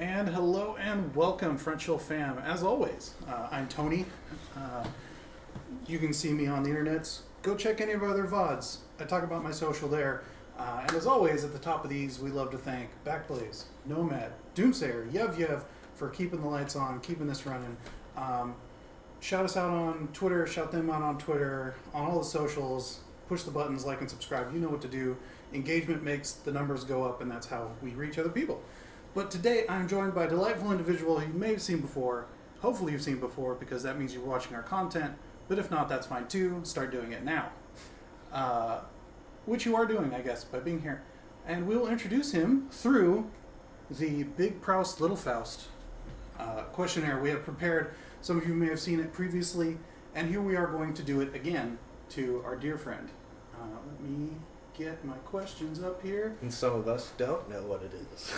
And hello and welcome, Frontchill fam. As always, I'm Tony. You can see me on the internets. Go check any of our other VODs. I talk about my social there. And as always, at the top of these, we love to thank Backblaze, Nomad, Doomsayer, Yev for keeping the lights on, keeping this running. Shout us out on Twitter, shout them out on Twitter, on all the socials. Push the buttons, like and subscribe. You know what to do. Engagement makes the numbers go up, and that's how we reach other people. But today I'm joined by a delightful individual you may have seen before. Hopefully you've seen before, because that means you're watching our content. But if not, that's fine too. Start doing it now. Which you are doing, I guess, by being here. And we'll introduce him through the Big Proust, Little Faust questionnaire we have prepared. Some of you may have seen it previously, and here we are going to do it again to our dear friend. Let me get my questions up here. And some of us don't know what it is.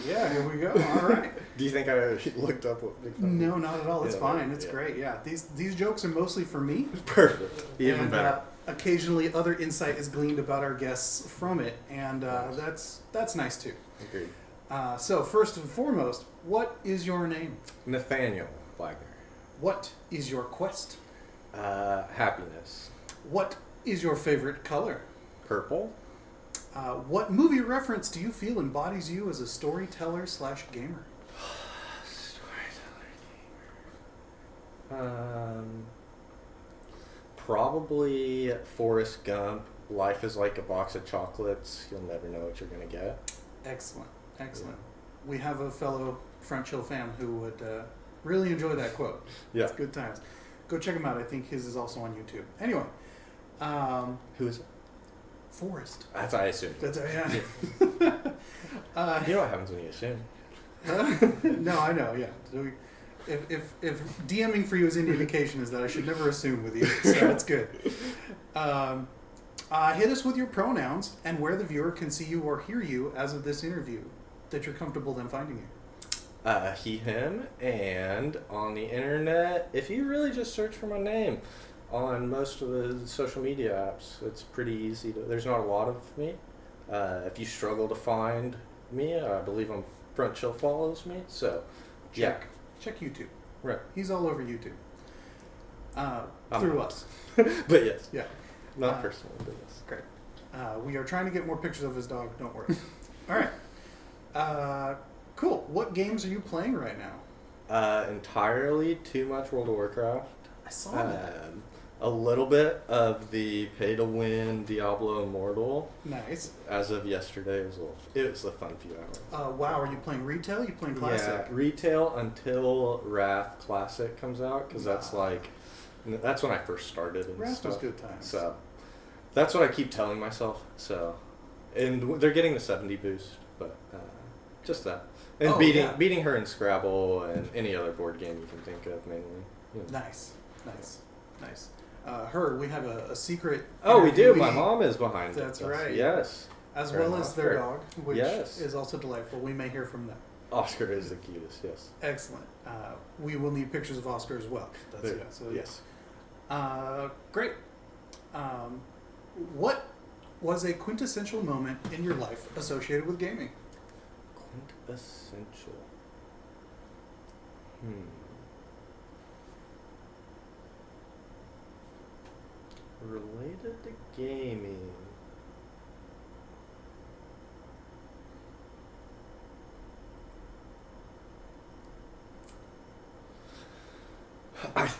Yeah, here we go. All right. Do you think I looked up what Big Fun? No, not at all. It's fine. It's great. Yeah, these jokes are mostly for me. Perfect. Even and, better. Occasionally, other insight is gleaned about our guests from it, and that's nice too. Agreed. So first and foremost, what is your name? Nathaniel Wagner. What is your quest? Happiness. What is your favorite color? Purple. What movie reference do you feel embodies you as a storyteller/gamer? Storyteller gamer. Probably Forrest Gump. Life is like a box of chocolates. You'll never know what you're gonna get. Excellent. Excellent. Yeah. We have a fellow Frontchill fan who would really enjoy that quote. Yeah. It's good times. Go check him out. I think his is also on YouTube. Anyway. Who is it? Forrest. That's what I assumed. That's yeah. You know what happens when you assume. No, I know, yeah. So if DMing for you is any indication is that I should never assume with you, so that's good. Hit us with your pronouns and where the viewer can see you or hear you as of this interview, that you're comfortable then finding you. He, him, and on the internet, if you really just search for my name on most of the social media apps, it's pretty easy to, there's not a lot of me. If you struggle to find me, I believe Frontchill follows me, so check YouTube. Right. He's all over YouTube. Through us. But yes. Yeah. Not personally, but yes. Great. We are trying to get more pictures of his dog, don't worry. All right. Cool. What games are you playing right now? Entirely too much World of Warcraft. I saw that. A little bit of the pay-to-win Diablo Immortal. Nice. As of yesterday, it was a fun few hours. Wow, are you playing retail? Are you playing classic? Yeah, retail until Wrath Classic comes out, because that's when I first started and Wrath stuff. was good times. So that's what I keep telling myself. So, and they're getting the 70 boost, but just that. And beating her in Scrabble and any other board game you can think of, mainly. You know. Nice. We have a secret. Oh, we do. My mom is behind it. That's right. Yes. As well as their dog, which yes. is also delightful. We may hear from them. Oscar is the cutest, yes. Excellent. We will need pictures of Oscar as well. Yes. Great. What was a quintessential moment in your life associated with gaming? Quintessential. Related to gaming.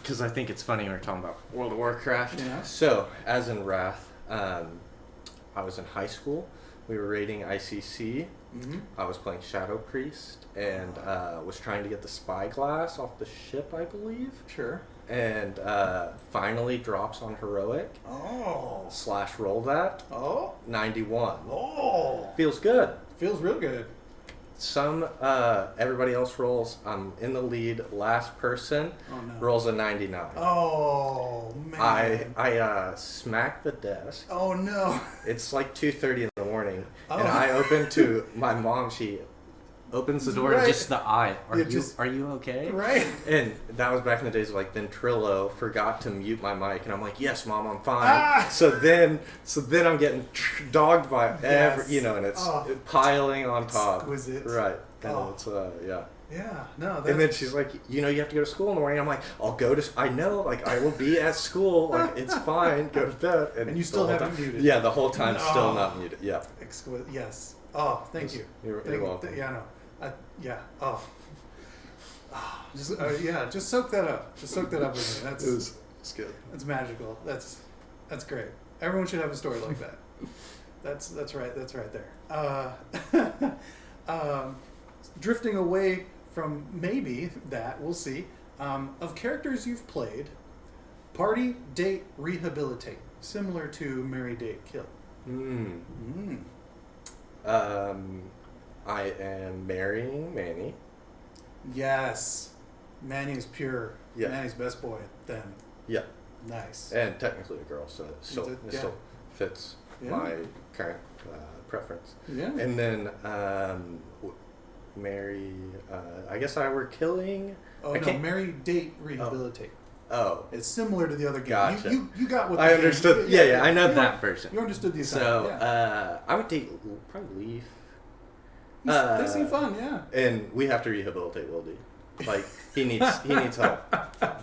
Because I think it's funny when we're talking about World of Warcraft. Yeah. So, as in Wrath, I was in high school. We were raiding ICC. Mm-hmm. I was playing Shadow Priest and was trying to get the spyglass off the ship, I believe. Sure. And finally drops on heroic. Oh. / roll that. Oh. 91. Oh. Feels good. Feels real good. Everybody else rolls. I'm in the lead. Last person rolls a 99. Oh man. I smack the desk. Oh no. It's like 2:30 in the morning, and I open to my mom. She opens the door Right. and just the eye. Yeah, Are you okay? Right. And that was back in the days of like Ventrilo forgot to mute my mic, and I'm like, yes, Mom, I'm fine. Ah! So then I'm getting dogged by Yes. and it's piling on top. Exquisite. Right. And Oh. it's yeah. Yeah, no. And then she's like, you have to go to school in the morning. I'm like, I'll go to. I know, like I will be at school. Like it's fine. Go to bed. And you still the whole haven't time- muted. Yeah, the whole time still Oh. not muted. Yeah. Exquisite. Yes. Oh, thank you. You're Thank you. welcome. Yeah, no. Yeah. Oh. Just soak that up. Just soak that up with me. It's good. That's magical. That's great. Everyone should have a story like that. That's right. That's right there. Drifting away from maybe that, we'll see. Of characters you've played, party, date, rehabilitate, similar to marry, date, kill. I am marrying Manny. Yes, Manny is pure. Yeah. Manny's best boy. Then Yeah. nice. And technically a girl, so it still Yeah. fits Yeah. my current preference. Yeah. And then marry. I guess I were killing. Oh I no, can't- marry, date, rehabilitate. Oh, It's similar to the other game. Gotcha. You got what the I game- understood. Yeah, I know that version. You understood the So assignment. Yeah. I would date probably Leaf. They seem fun. Yeah. And we have to rehabilitate Wildy. Like he needs help.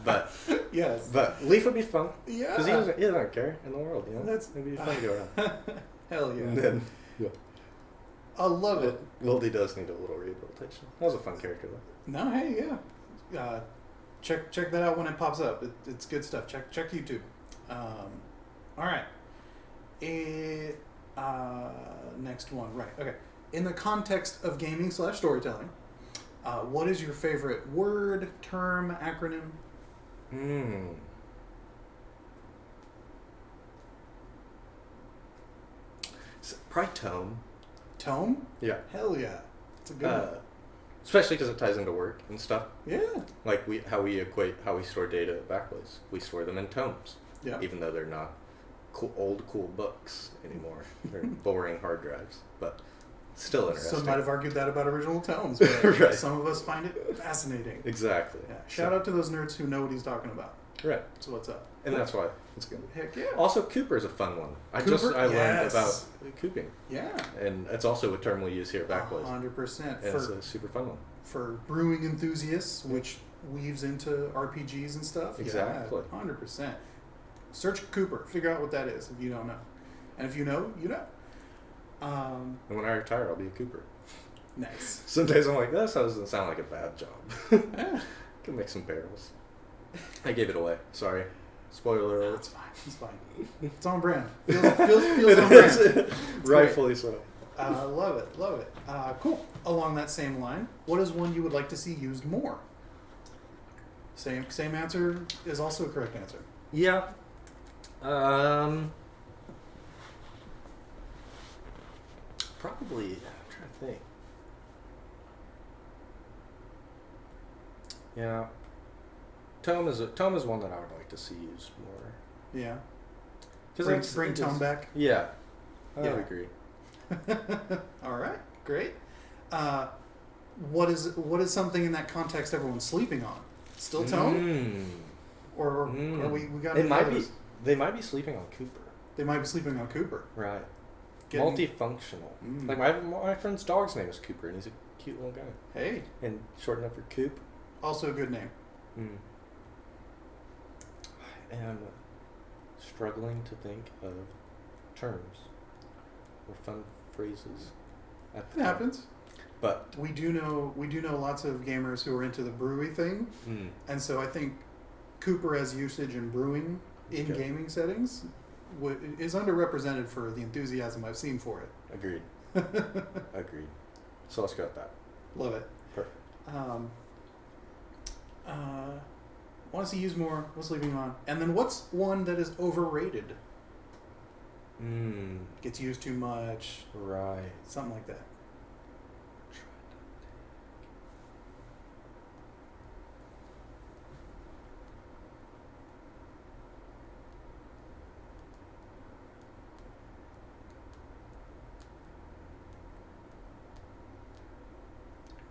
But Yes. Leaf would be fun Yeah. because he doesn't care in the world. It'd be fun to go around. Hell yeah. And then I love it. Wildy does need a little rehabilitation. That was a fun character though. No, hey, yeah. Check that out when it pops up. It's good stuff. Check YouTube. All right. Next one. Right. Okay. In the context of gaming / storytelling, what is your favorite word, term, acronym? Probably tome. Tome? Yeah. Hell yeah. It's a good one. Especially because it ties into work and stuff. Yeah. Like how we store data at Backblaze. We store them in tomes. Yeah. Even though they're not cool books anymore. They're boring hard drives, but still interesting. Some might have argued that about original tomes, but Right. some of us find it fascinating. Exactly. Yeah. Shout out to those nerds who know what he's talking about. Right. That's what's up. And that's why it's good. Heck yeah. Also, Cooper is a fun one. I Cooper? learned Yes. about cooping, Yeah. and it's also a term we use here at Backblaze. 100%. And it's a super fun one. For brewing enthusiasts, which weaves into RPGs and stuff. Exactly. Yeah, 100%. Search Cooper. Figure out what that is if you don't know. And if you know, you know. And when I retire, I'll be a Cooper. Nice. Some days I'm like, that doesn't sound like a bad job. Yeah. Can make some barrels. I gave it away. Sorry. Spoiler alert. It's fine. It's fine. It's on brand. Feels on brand. Rightfully so. Love it. Love it. Cool. Along that same line, what is one you would like to see used more? Same answer is also a correct answer. Yeah. Probably. I'm trying to think. Yeah. Tome is one that I would like to see used more. Yeah. Because Bring Tome back. Yeah. I Yeah. would agree. All right. Great. What is something in that context everyone's sleeping on? Still Tome? Or we got It any might others? be. They might be sleeping on Cooper. They might be sleeping on Cooper. Right. Getting- Multifunctional. Mm. Like my friend's dog's name is Cooper, and he's a cute little guy. Hey, And shortened up for Coop. also a good name. I am struggling to think of terms or fun phrases. At the It time. happens. But We do know lots of gamers who are into the brewery thing, and so I think Cooper as usage in brewing in Okay. gaming settings is underrepresented for the enthusiasm I've seen for it. agreed. Agreed. So let's go with that. Love it. Perfect. Want to see used more? What's leaving on? And then what's one that is overrated? Gets used too much. Right. Something like that.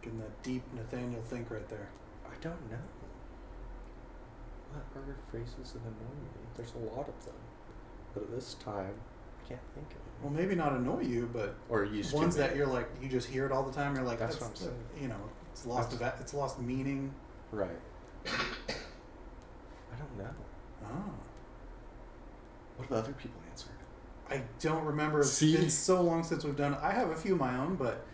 Getting that deep Nathaniel think right there. I don't know. What are phrases that annoy me? There's a lot of them. But at this time, I can't think of it. Well, maybe not annoy you, but Or used ones to. that you're like, you just hear it all the time. You're like, That's what I'm saying. You know, it's lost. It's lost meaning. Right. I don't know. Oh. What have other people answered? I don't remember. It's See? been so long since we've done it. I have a few of my own, but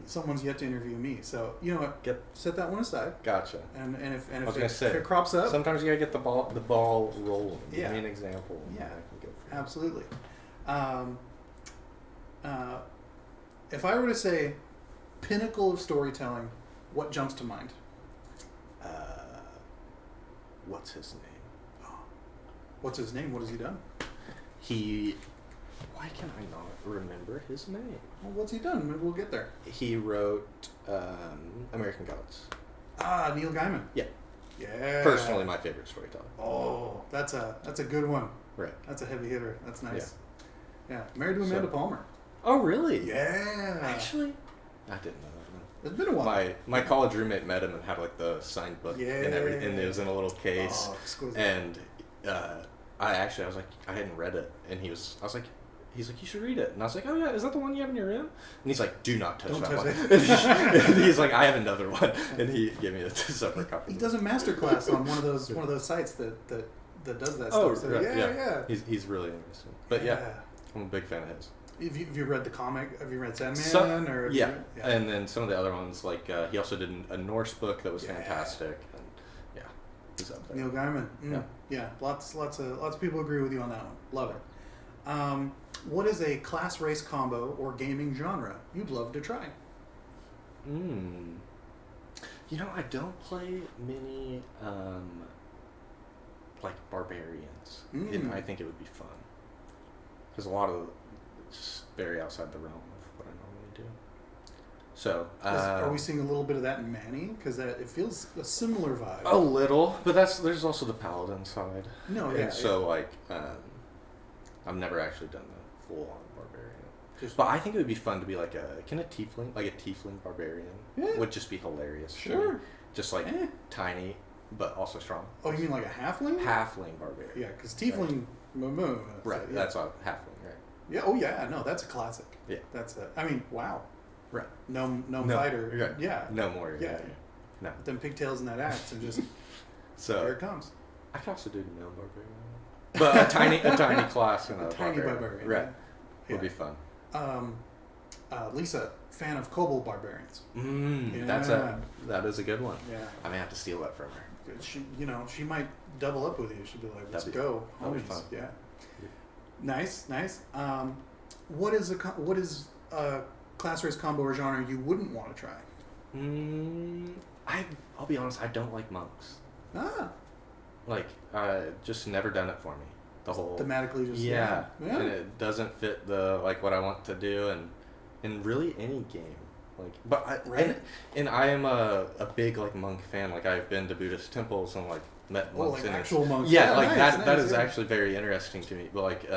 someone's yet to interview me. So you know what? Set that one aside. Gotcha. And if if it crops up, sometimes you gotta get the ball rolling. Yeah. Give me an example. Yeah. I can go for absolutely. If I were to say pinnacle of storytelling, what jumps to mind? What's his name? What's his name? What has he done? Why can I not remember his name? Well, what's he done? Maybe we'll get there. He wrote American Gods. Ah, Neil Gaiman. Yeah. Yeah. Personally, my favorite storyteller. Oh, that's a good one. Right. That's a heavy hitter. That's nice. Yeah. Married to Amanda Palmer. Oh, really? Yeah. Actually, I didn't know that. It's been a while. My college roommate met him and had like the signed book and everything. And it was in a little case. Oh, exquisite. And I was like, I hadn't read it, and he's like, you should read it. And I was like, oh yeah, is that the one you have in your room? And he's like, do not touch that one. And he's like, I have another one, and he gave me a separate copy. He does a masterclass on one of those sites that does that Oh, stuff. So, right, yeah. He's really interesting. But yeah, I'm a big fan of his. Have you read the comic? Have you read Sandman? Yeah, and then some of the other ones, like he also did a Norse book that was fantastic, and yeah, he's up there. Neil Gaiman. Yeah. Lots of people agree with you on that one. Love it. What is a class race combo or gaming genre you'd love to try? You know, I don't play many like barbarians, and I think it would be fun because a lot of just very outside the realm of what I normally do. So, are we seeing a little bit of that in Manny? Because it feels a similar vibe. A little, but there's also the paladin side. No, and yeah. So like, I've never actually done the full on barbarian. But I think it would be fun to be like a tiefling barbarian would just be hilarious. Sure. Just like tiny, but also strong. Oh, you mean like a halfling? Halfling barbarian. Yeah, because tiefling, right. That's a halfling, right? Yeah. Oh, yeah. No, that's a classic. Yeah. That's a. I mean, wow. Right. No fighter. Right. Yeah. No more. Yeah. No. Put them pigtails in that axe and just. So here it comes. I could also do no barbarian, but a tiny class and a tiny barbarian. Right. Would be fun. Lisa, fan of kobold barbarians. That is a good one. Yeah. I may have to steal that from her. She might double up with you. She'd be like, let's go. That'd be fun. Yeah. Nice. What is a class race combo or genre you wouldn't want to try? I'll be honest, I don't like monks. Like, just never done it for me. The whole thematically just yeah. And it doesn't fit the like what I want to do, and in really any game. Like, but and I am a big like monk fan. Like, I've been to Buddhist temples and like met monks. Like actual monks. Yeah, like that is actually very interesting to me. But like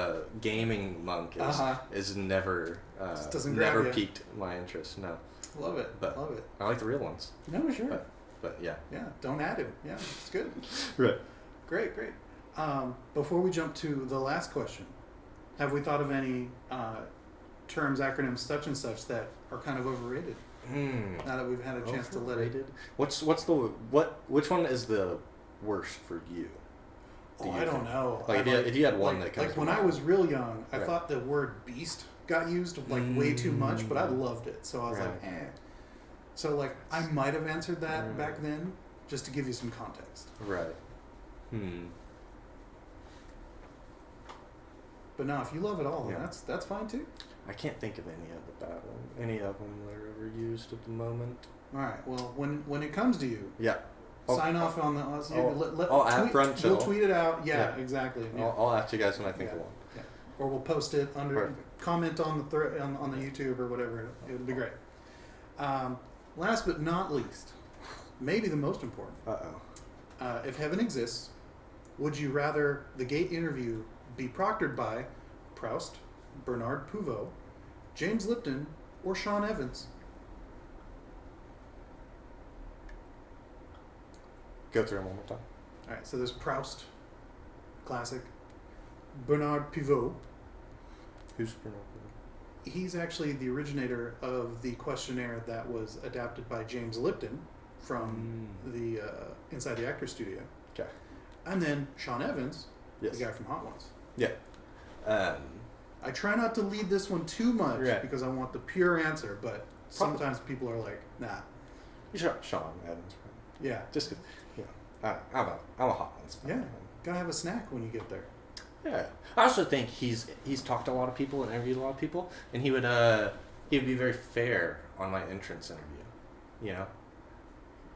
gaming monk is never never piqued my interest. No. Love it. I like the real ones. No, sure. But yeah. Yeah, don't add him. Yeah, it's good. Right. Great. Before we jump to the last question, have we thought of any terms, acronyms, such and such that are kind of overrated? Now that we've had a chance to let it. Which one is the worst for you? I don't know. Like if you had one that comes like when I was real young, I thought the word beast got used like way too much, but I loved it. So I was like, eh. So like I might have answered that back then, just to give you some context. Right. But no, if you love it all, then that's fine too. I can't think of any of them that are ever used at the moment. All right. Well, when it comes to you, sign off on the. I'll add Frontchill. We'll tweet it out. Yeah. Exactly. Yeah. I'll ask you guys when I think of one. Yeah. Or we'll post it under. Comment on the on the YouTube or whatever. It would be great. Last but not least, maybe the most important. If heaven exists, would you rather the gate interview be proctored by Proust, Bernard Puvot, James Lipton, or Sean Evans? Go through them one more time. All right, so there's Proust, classic. Bernard Pivot. Who's Bernard? He's actually the originator of the questionnaire that was adapted by James Lipton from the Inside the Actors Studio. Okay. And then Sean Evans, Yes. the guy from Hot Ones. Yeah. I try not to lead this one too much Right. because I want the pure answer, but sometimes people are like, nah. Sean Evans. Yeah. Just 'cause, you know, I'm a Hot Ones fan. Yeah. Gotta have a snack when you get there. Yeah. I also think he's talked to a lot of people and interviewed a lot of people, and he would be very fair on my entrance interview, you know,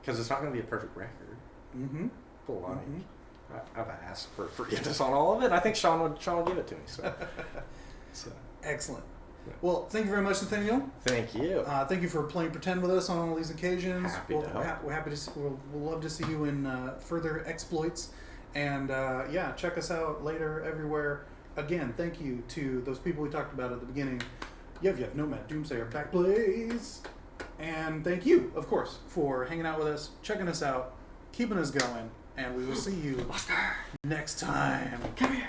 because it's not going to be a perfect record. Mm-hmm. But I've asked for forgiveness on all of it. And I think Sean would give it to me. So. Excellent. Yeah. Well, thank you very much, Nathaniel. Thank you. Thank you for playing pretend with us on all these occasions. Happy to help. We're happy to. We'll love to see you in further exploits. And yeah, check us out later everywhere. Again, thank you to those people we talked about at the beginning. Yev, Nomad, Doomsayer, Backblaze. And thank you, of course, for hanging out with us, checking us out, keeping us going. And we will see you next time. Come here.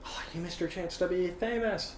Oh, you missed your chance to be famous.